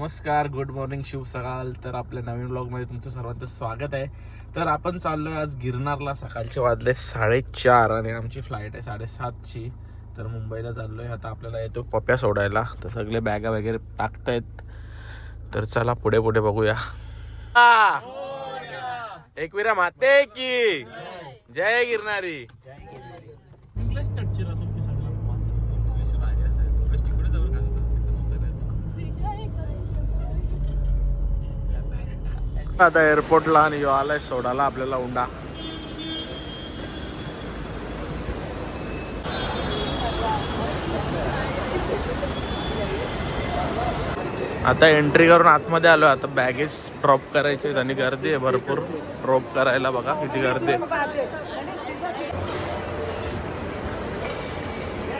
नमस्कार, good morning, शुभ सकाळ. तर आपल्या नवीन ब्लॉगमध्ये तुमचं सर्वांचं स्वागत आहे. तर आपण चाललोय आज गिरनारला. सकाळचे वाजले 4:30 आणि आमची फ्लाईट आहे 7:30ची. तर मुंबईला चाललोय. आता आपल्याला येतो पप्या सोडायला. तर सगळे बॅगा वगैरे टाकतायत. तर चला पुढे पुढे बघूया. एकविरा माते की जय गिरनारी. आता एअरपोर्टला आणि आलाय सोडायला आपल्याला उंडा. आता एंट्री करून आतमध्ये आलो. आता बॅगेज ड्रॉप करायचे आणि गर्दी आहे भरपूर. ड्रॉप करायला बघा किती गर्दी आहे.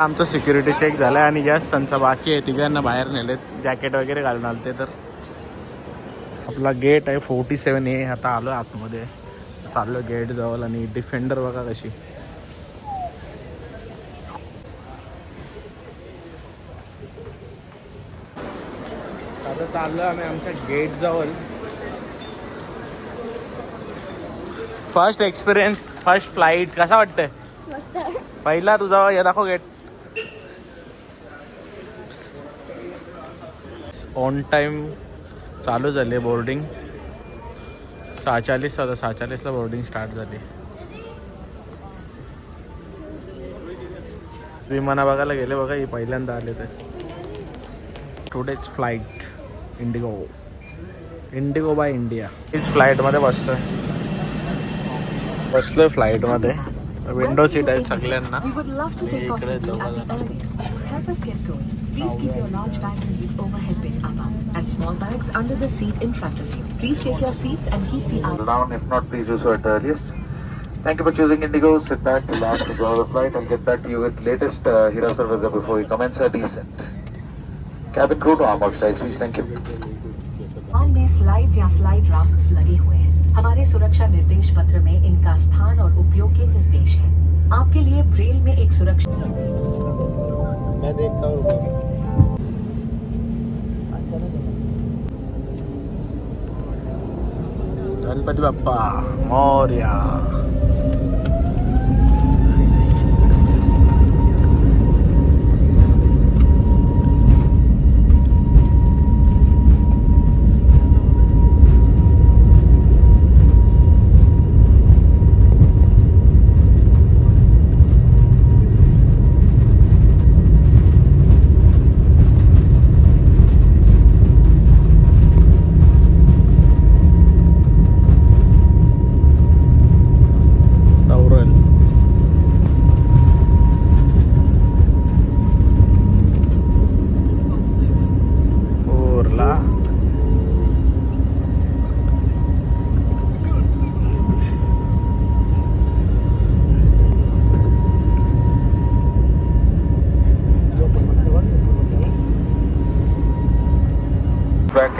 आमचं सिक्युरिटी चेक झालाय आणि यस त्यांचा बाकी आहे. तिघांना बाहेर नेलेत जॅकेट वगैरे घालून आलते. तर आपला गेट आहे 47A. आता आलो आतमध्ये, चाललो गेट जवळ. आणि डिफेंडर बघा कशी. आता चाललो आम्ही आमच्या गेट जवळ. फर्स्ट एक्सपिरियन्स, फर्स्ट फ्लाईट कसा वाटतंय? पहिला तुझा हे दाखव गेट. ऑन टाइम चालू झाली बोर्डिंग. 6:40 आता 6:40ला बोर्डिंग स्टार्ट झाली. विमाना बघायला गेले बघा. ही पहिल्यांदा आले. तर टुडेच फ्लाईट इंडिगो बाय इंडिया. इस फ्लाईटमध्ये बसलोय फ्लाईटमध्ये. विंडो सीट आहे सगळ्यांना. इकडे Please keep your large bags in the overhead bin above and small bags under the seat in front of you. Please take your seats and keep the down. If not, please do so at the earliest. Thank you for choosing Indigo. Sit back, relax, enjoy the flight. I'll get back to you with latest Hirasur weather before we commence our descent. Cabin crew to armor size, please. Thank you. विमान में slide या slide rafts लगे हुए हैं. हमारे सुरक्षा निर्देश पत्र में इनका स्थान और उपयोग के निर्देश हैं. आपके लिए ब्रेल में एक सुरक्षा. मैं देखता हूँ. Ganpati Bappa Morya.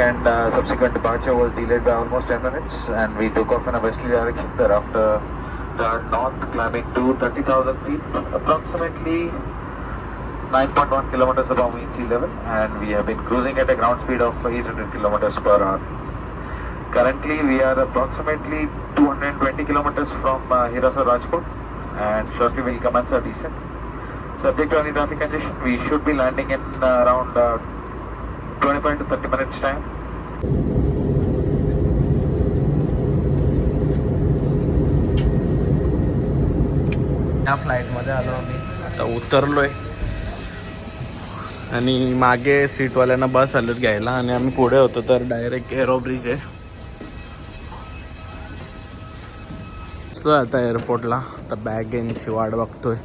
And subsequent departure was delayed by almost 10 minutes, and we took off in a westerly direction. Thereafter, north, climbing to 30,000 feet, approximately 9.1 kilometers above mean sea level, and we have been cruising at a ground speed of 800 kilometers per hour. Currently, we are approximately 220 kilometers from Hirasur Rajkot, and shortly we'll commence our descent. Subject to any traffic congestion, we should be landing in around 25 to 30 minutes time. या फ्लाईटमध्ये आलो आम्ही. आता उतरलोय आणि मागे सीटवाल्यांना बस आलेत घ्यायला आणि आम्ही पुढे होतो. तर डायरेक्ट एरो ब्रिज आहे. बसलोय आता एअरपोर्टला. आता बॅगेंची वाट बघतोय.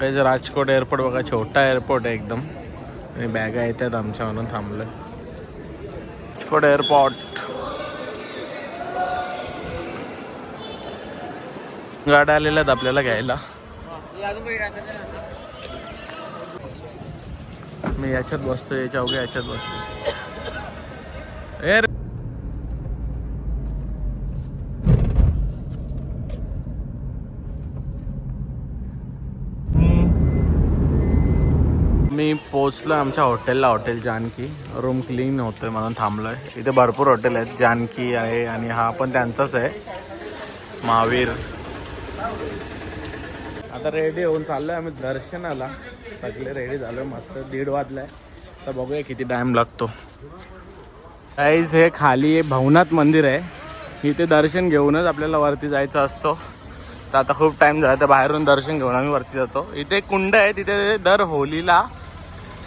काही राजकोट एअरपोर्ट बघा, छोटा एअरपोर्ट आहे एकदम. आणि बॅगा येतात आमच्या म्हणून थांबलोय. राजकोट एअरपोर्ट. गाड्या आलेल्या आहेत आपल्याला घ्यायला. मी याच्यात बसतो. याच्या अवघ्या याच्यात बसतो. मी पोहोचलो आमच्या हॉटेलला, हॉटेल जानकी. रूम क्लीन होतोय म्हणून थांबलोय. इथे भरपूर हॉटेल आहेत. जानकी आहे आणि हा पण त्यांचाच आहे, महावीर. आता रेडी होऊन चाललोय आम्ही दर्शनाला. सगळे रेडी झालोय मस्त. 1:30 वाजलाय. तर बघूया किती टाइम लागतो. गाईज हे खाली भवनाथ मंदिर आहे. इथे दर्शन घेऊनच आपल्याला वरती जायचं असतो. तर आता खूप टाइम झाला तर बाहेरून दर्शन घेऊन आम्ही वरती जातो. इथे एक कुंड आहे, तिथे दर होलीला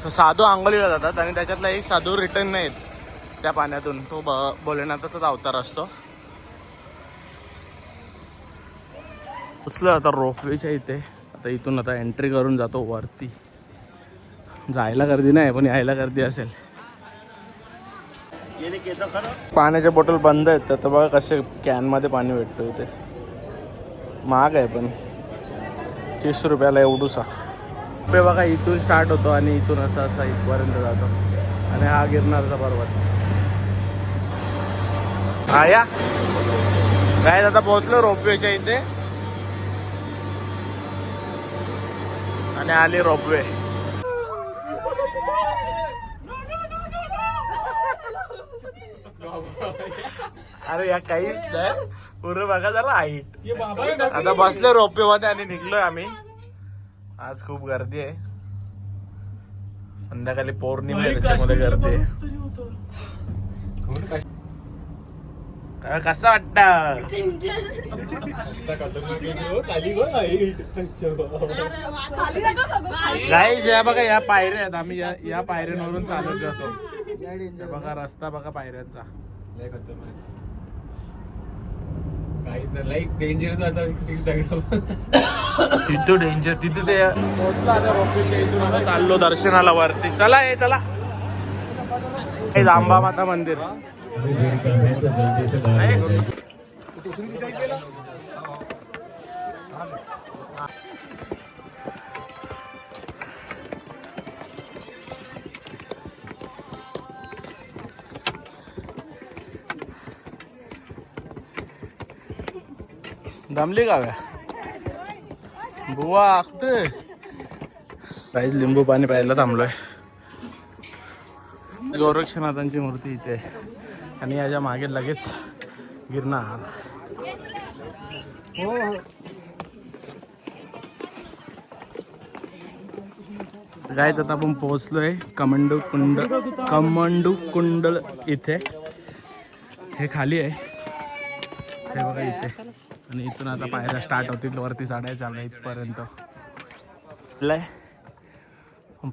साधू आंघोळीला जातात आणि त्याच्यातला एक साधू रिटर्न नाही येत त्या पाण्यातून. तो भोलेनाथाचाच अवतार असतो. उचलं आता रोपवेच्या इथे. आता इथून आता एंट्री करून जातो वरती. जायला गर्दी नाही पण यायला गर्दी असेल. पाण्याचे बॉटल बंद आहेत तर बघा कसे कॅनमध्ये पाणी भेटतो. इथे महाग आहे पण 30 रुपयाला एवढूसा. ते बघा इथून स्टार्ट होतो आणि इथून असा इथपर्यंत जातो. आणि हा गिरनारचा पर्वत. हा या काय आता पोहोचलो रोपवेच्या इथे आणि आली रोपवे. अरे या काहीच नाही, पूर्ण बघा झाला हाईट. आता बसले रोपवे मध्ये आणि निघलोय आम्ही. आज खूप गर्दी आहे. संध्याकाळी पौर्णिमा आहे त्याच्यामध्ये गर्दी आहे. कसं वाटत गाईज? या बघा या पायऱ्या आहेत. आम्ही या पायऱ्यांवरून चालत जातो. बघा रस्ता बघा पायऱ्यांचा. तिथं डेंजर. तिथे ते पोहोचलो आता रोपवेच्या इथून. आता चाललो दर्शनाला वरती. चला हे चला. हे जांबा माता मंदिर. दमली का बुवा? कुठे काहीच लिंबू पाणी प्यायला थांबलोय. गोरक्षनाथांची मूर्ती इथे आणि याच्या मागे लगेच गिरनार. गाईज आता आपण पोहोचलोय कमंडू कुंड इथे. हे खाली आहे हे बघा इथे. आणि इथून आता पायऱ्या स्टार्ट होतील वरती चढायचं चाललं इथपर्यंत.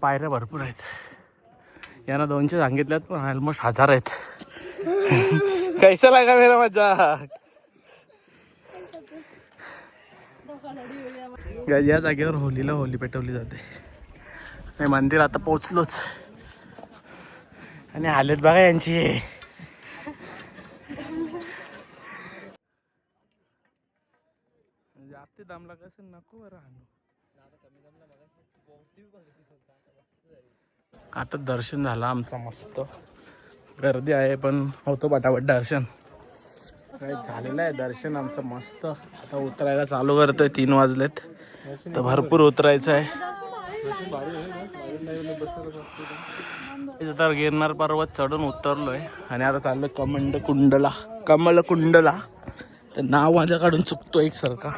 पायऱ्या भरपूर आहेत. यांना 200 सांगितल्यात पण ऑलमोस्ट 1000 आहेत. कैसा लागा मेरा मजाक? या जागेवर होलीला होली पेटवली जाते. हे मंदिर आता पोचलोच आणि हालत बघा यांची. जास्त दामला कसं नको राहणं. आता दर्शन झालं आमचं मस्त. गर्दी आहे पण होतो पटापट दर्शन. काय झालेलं आहे दर्शन आमचं मस्त. आता उतरायला चालू करतोय. 3 वाजलेत तर भरपूर उतरायचं आहे. तर गिरनार पर्वत चढून उतरलोय आणि आता चाललोय कमल कुंडला. तर नाव माझ्याकडून चुकतो एकसारखा.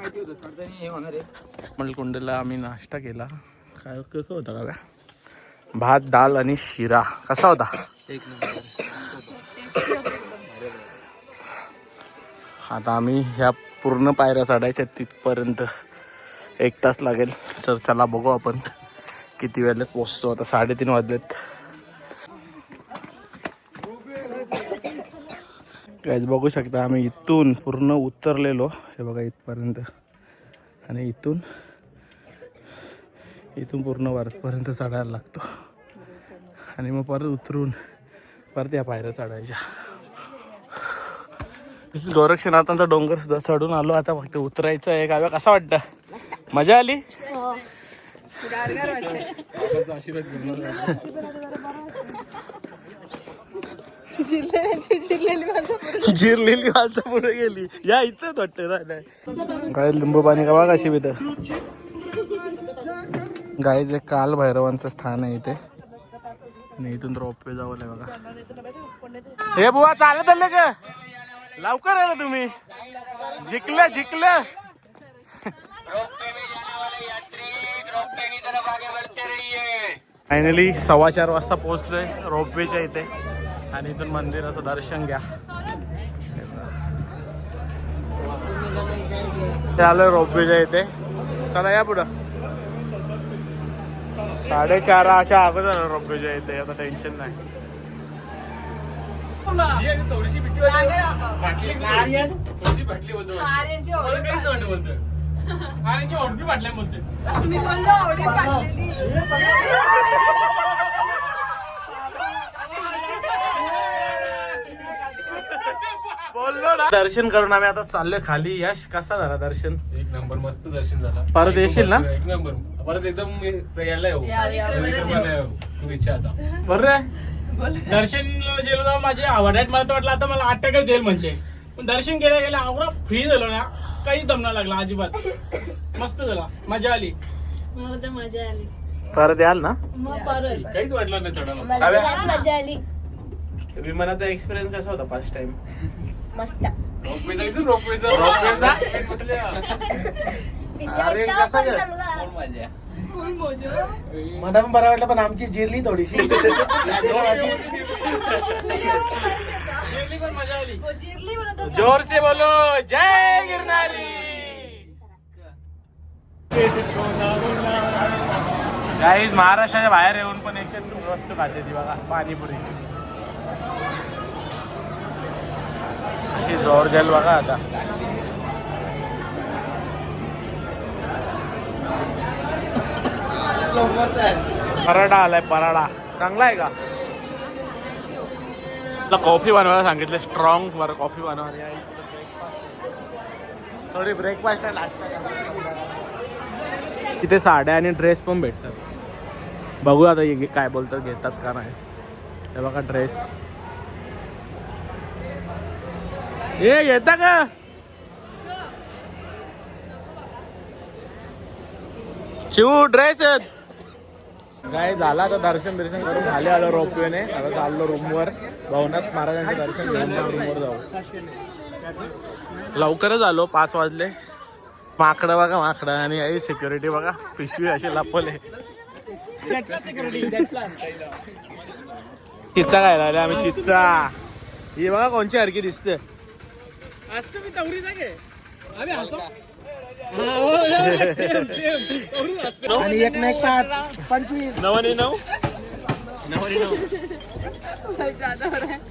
कमल कुंडला आम्ही नाश्ता केला. काय कसं होता का? भात डाळ आणि शिरा. कसा होता? आता आम्ही ह्या पूर्ण पायऱ्या चढायच्या तिथपर्यंत 1 तास लागेल. तर चला बघू आपण किती वेळेत पोहोचतो. आता 3:30 वाजलेत. गाईज बघू शकता आम्ही इथून पूर्ण उतरलेलो. हे बघा इथपर्यंत आणि इथून पूर्ण वरपर्यंत चढायला लागतो आणि मग परत उतरून परत या पायऱ्या चढायच्या. गोरक्षनाथांचा डोंगर सुद्धा चढून आलो. आता फक्त उतरायचं आहे. काय कसा वाटतं? मजा आली? जिरलेली माणसं पुढे गेली. या इथंच वाटतं काय लिंबू पाणी का बघा. अशी इथं गाईज एक काल भैरवांचं स्थान आहे इथे. नाही इथून रोपवे जावं बघा. हे बुवा चालत आलं का लवकर आलं तुम्ही जिंकलं जिंकलं. फायनली 4:15 वाजता पोहोचलोय रोपवेच्या इथे आणि इथून मंदिराचं दर्शन घ्या. आलोय रोपवेच्या इथे. चला या पुढं. 4:30च्या अगोदर रोपवेच्या इथे. आता टेन्शन नाही. बोललो ना. दर्शन करून आम्ही आता चाललोय खाली. यश कसा झाला दर्शन? एक नंबर मस्त दर्शन झाला. परत येशील ना? एक नंबर. परत एकदम यायला येऊ. खूप इच्छा आता. बरं दर्शनला गेलो तेव्हा माझे आवडत मला तर वाटलं आता मला अटॅकच येईल म्हणजे. पण दर्शन गेल्या गेल्या आवडा फ्री झालो ना. काहीच दमना लागला अजिबात. मस्त झाला. मजा आली. मला तर मजा आली. परत याल ना? मग परत काहीच वाटलं नाही चढायला. मजा आली. विमानाचा एक्सपिरियन्स कसा होता फर्स्ट टाइम? मस्त. रोपवे जायचं रोपवेचा अरे कसा गेला? मला पण बरं वाटलं पण आमची जिरली थोडीशी. मजा आली. जोर से बोलो जय गिरनारी. गाईज महाराष्ट्राच्या बाहेर येऊन पण एकच वस्तू खाते ती बघा पाणीपुरी. अशी जोर जेल बघा आता. पराठा आलाय पराठा. चांगला आहे का? कॉफी बनवायला सांगितलं स्ट्रॉंग बरं कॉफी बनवायला. सॉरी ब्रेकफास्ट आहे नाश्ता. इथे साड्या आणि ड्रेस पण भेटतात. बघू आता काय बोलतात घेतात का नाही. हे बघा ड्रेस. हे घेता का? चिऊ ड्रेस काय झाला तर दर्शन करून खाली आलो रोपवेने. आता चाललो रूमवर. भवनाथ महाराजांचं दर्शन घेऊन रूमवर जाऊ. लवकरच आलो 5 वाजले. माकडं बघा माकडं आणि सिक्युरिटी बघा पिशवी अशी लपवले. चिच्चा काय लागले आम्ही चिच्चा. ही बघा कोणची हरकी दिसते. आणि एक ना एक 25 9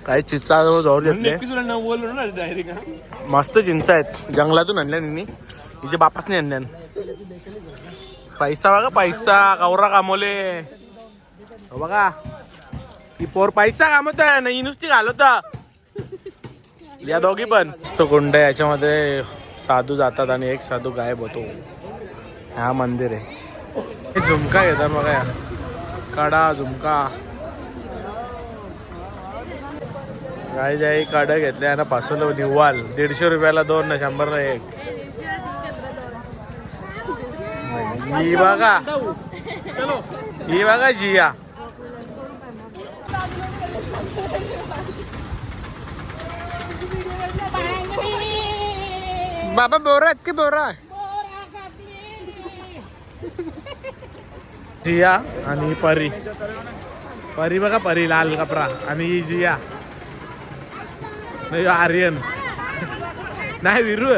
काय चिंचा जवळ घेतले. मस्त चिंचा आहेत जंगलातून आणल्या त्यांनी. तिच्या बापासने आणल्या. पैसा बघा पैसा कवरा कामवले बघा. ही पोर पैसा कामवत आहे नाही नुसती घालवत. या दोघी पण तो कुंड आहे. याच्यामध्ये साधू जातात आणि एक साधू गायब होतो. हा मंदिर आहे. हे झुमका घेतात बघा या. कडा झुमका काय जाई कडा घेतले आणि पासवलं निव्वाल. 150 रुपयाला 2 ना 100 ला 1. ही बघा ही बघा जिया. बाबा बोरा आहेत की बोरा. जिया आणि परी. परी बघा परी लाल कपडा आणि ही जिया नाही आर्यन नाही विरू.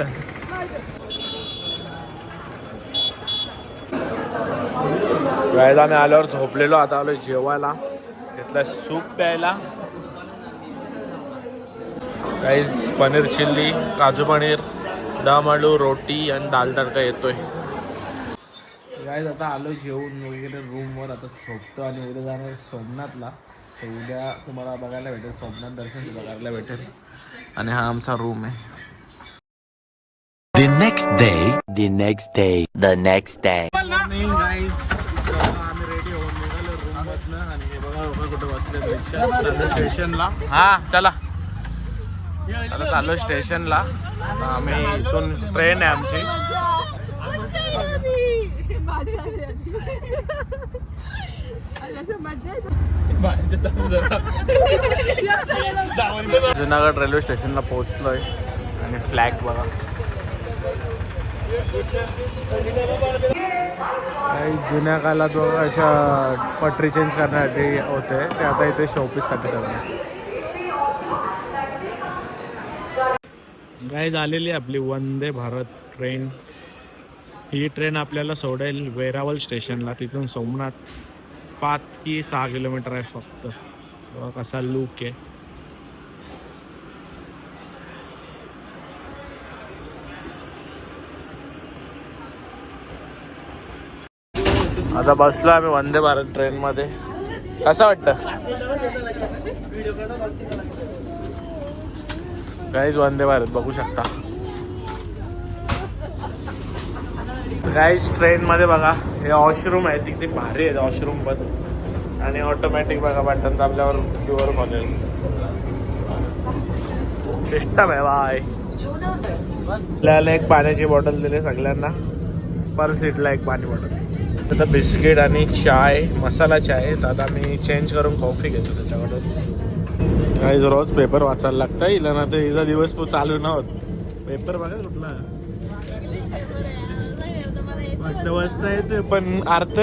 गाईज आम्ही आल्यावर झोपलेलो. आता आलो जेवायला. घेतला सूप प्यायला. गाईज पनीर चिल्ली काजू पनीर दम आलू रोटी आणि दाल तडका येतोय. गाईज आता आलो जेवून वगैरे रूमवर. आता झोपतो आणि उद्या जाणार सोमनाथला. तर उद्या तुम्हाला बघायला भेटेल सोमनाथ दर्शन बघायला भेटेल. आणि हा आमचा रूम आहे. The next day. आम्ही रेडी होऊन निघालो रूममधनं. आणि हे बघा लोक कुठे बसले रिक्षा. चाललो स्टेशनला. हा चला आता चाललो स्टेशनला. आम्ही इथून ट्रेन आहे आमची. जुनागड रेल्वे स्टेशनला पोहोचलोय आणि फ्लॅग बघा. काही जुन्या काळात बघा अशा पटरी चेंज करण्यासाठी होते ते आता इथे शोपीससाठी ठेवले. काय झालेली आपली वंदे भारत ट्रेन. ही ट्रेन आपल्याला सोडेल वेरावल स्टेशनला. तिथून सोमनाथ 5 की 6 किलोमीटर आहे फक्त. बघा कसा लूक आहे. आता बसलो आम्ही वंदे भारत ट्रेन मध्ये. कसं वाटतं गाईज? वंदे भारत बघू शकता गाईज. ट्रेन मध्ये बघा हे वॉशरूम आहे, किती भारी आहे वॉशरूम पण. आणि ऑटोमॅटिक बघा बटन दाबल्यावर प्युअर खोलेल. सिस्टम आहे बाय. आपल्याला एक पाण्याची बॉटल दिली सगळ्यांना. पर सीटला एक पाणी बॉटल. आता बिस्किट आणि चाय, मसाला चाय. तर आता मी चेंज करून कॉफी घेतो त्याच्याकडून. काही रोज पेपर वाचायला लागतं हिला, ना तर हिचा दिवस चालू न होत. पेपर बघा कुठला वाचता येते पण अर्थ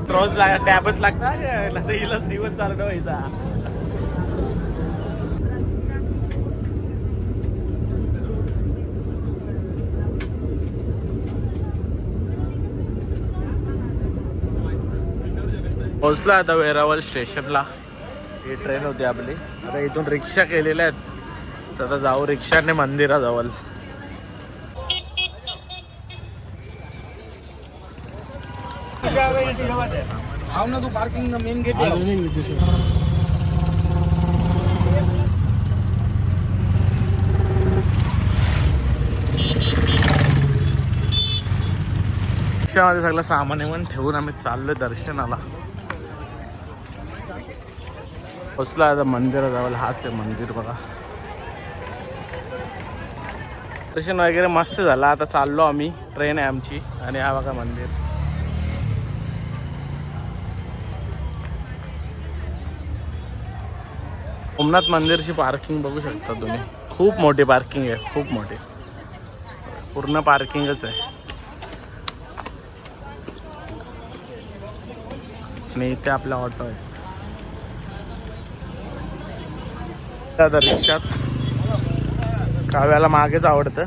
रोज टॅबच लागतात. हिलाच दिवस चालू न व्हायचा. पोहोचला आता वेरावल स्टेशनला. ही ट्रेन होती आपली. आता इथून रिक्षा केलेल्या आहेत, तर आता जाऊ रिक्षाने मंदिराजवळ. तू पार्किंग मेन गेट रिक्षामध्ये सगळं सामान पण ठेवून आम्ही चाललोय दर्शनाला. पोचला आता मंदिराजवळ. हाच आहे मंदिर बघा. दर्शन वगैरे मस्त झालं. आता चाललो आम्ही. ट्रेन आहे आमची आणि हा बघा मंदिर. सोमनाथ मंदिरची पार्किंग बघू शकता तुम्ही. खूप मोठी पार्किंग आहे, खूप मोठी. पूर्ण पार्किंगच आहे. आणि इथे आपला ऑटो आहे. आता रिक्षात काव्याला मागेच आवडतं.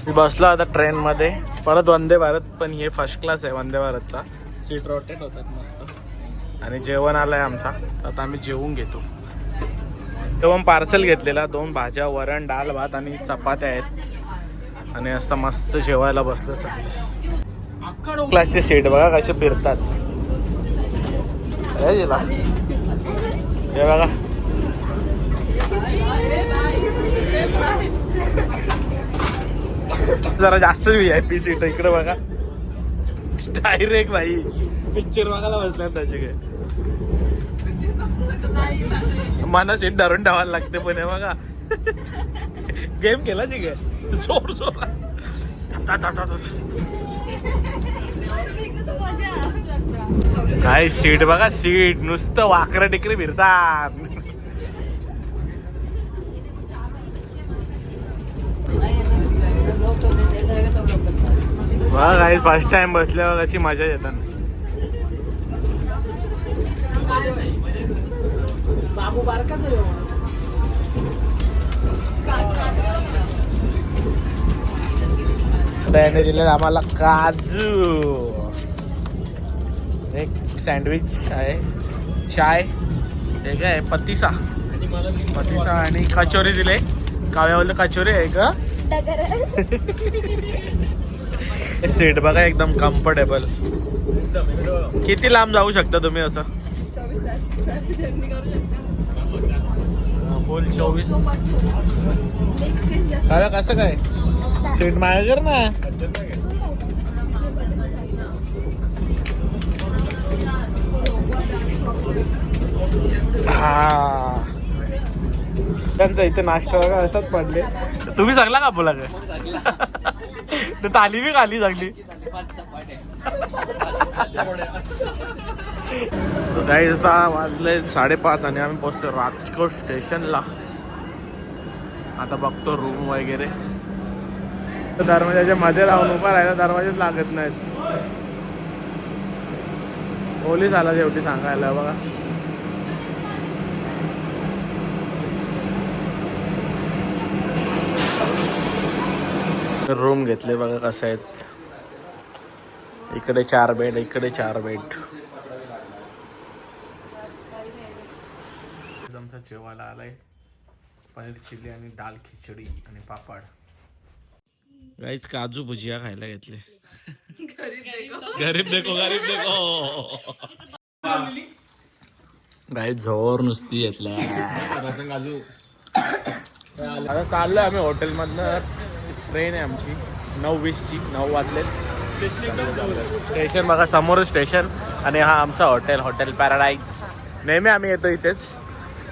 मी बसलो आता ट्रेन मध्ये. परत वंदे भारत, पण हे फर्स्ट क्लास आहे वंदे भारतचा. सीट रोटेट होतात मस्त. आणि जेवण आलंय आमचा. आता आम्ही जेवून घेतो. जेवण पार्सल घेतलेला. 2 भाज्या, वरण, डाळ, भात आणि चपात्या आहेत. आणि असं मस्त जेवायला बसलो सगळे. क्लासचे सीट बघा कसे फिरतात. हे बघा जरा जास्त VIP सीट इकडे बघा. डायरेक्ट भाई पिक्चर बघायला बसल्या त्याचे काय. मला सीट धरून ठेवायला लागते. पण हे बघा गेम केला ठीक आहे. जोर जोर काय सीट बघा. सीट नुसतं वाकरं टिकरी फिरतात. बघा काही फर्स्ट टाइम बसल्यावर कशी मजा येतात. त्याने दिले आम्हाला काजू. एक सँडविच आहे, चाय, एक आहे पतिसा आणि कचोरी दिले. काव्यावरलं कचोरी आहे का. सीट बघा एकदम कम्फर्टेबल. किती लांब जाऊ शकता तुम्ही असं. फुल 24. काव्या कसं काय सीट मागे कर ना. हा त्यांचा इथे नाश्ता बघा असंच पडले. तुम्ही सगळा का बोला काय. तर ताली बी खाली चांगली. काही वाजले 5:30 आणि आम्ही पोहोचतो राजकोट स्टेशनला. आता बघतो रूम वगैरे. दरवाजाच्या मध्ये राहून उभा राहायला दरवाजाच लागत नाहीत. पोलीस आला शेवटी सांगायला बघा. रूम घेतले बघा कसं आहेत. इकडे 4 बेड, इकडे 4 बेड. आमचा जेवायला आलाय पनीर चिली आणि दाल खिचडी आणि पापड. गाईच काजू भुजिया खायला घेतले. गरीब देखो गरीब देखो. गाई झोर नुसती घेतल्या. आता चाललोय आम्ही हॉटेल मधनं. ट्रेन आहे आमची 9:20ची. 9 वाजले. स्टेशन बघा समोर स्टेशन आणि हा आमचा हॉटेल पॅराडाईज. नेहमी आम्ही येतो इथेच.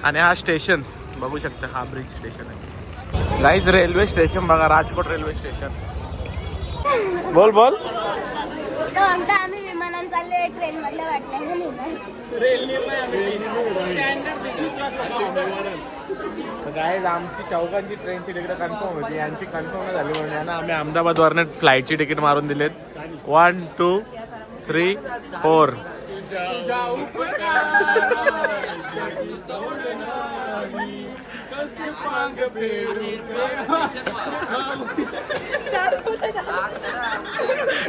आणि हा स्टेशन बघू शकता. हा ब्रिज स्टेशन आहे गाईज. रेल्वे स्टेशन बघा राजकोट रेल्वे स्टेशन. बोल बोल. आम्ही विमानात चालले ट्रेन मधल्या गाईज आमची चौकांची ट्रेनची तिकीट कन्फर्म होती. यांची कन्फर्म नाही झाली म्हणून आम्ही अहमदाबाद वरने फ्लाईटची तिकीट मारून दिलेत. 1 2 3 4.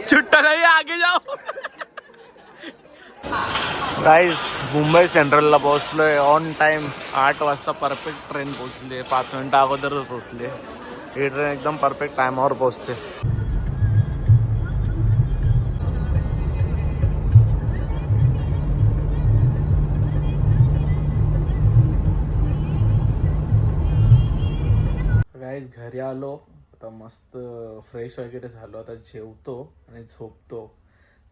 छुट्टा नाही आगे जाओ. गाईज मुंबई सेंट्रलला पोहोचलोय ऑन टाइम. 8 वाजता परफेक्ट ट्रेन पोहोचली. 5 मिनिटं अगोदरच पोहोचली. ही ट्रेन एकदम परफेक्ट टायमावर पोहोचते. गाईज घरी आलो आता. मस्त फ्रेश वगैरे झालो. आता जेवतो आणि झोपतो.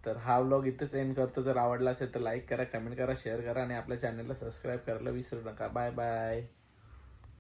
तर हा व्लॉग इथेच एंड करतो. जर आवडला असेल तर लाईक करा, कमेंट करा, शेअर करा आणि आपल्या चॅनलला सबस्क्राईब करायला विसरू नका. Bye bye.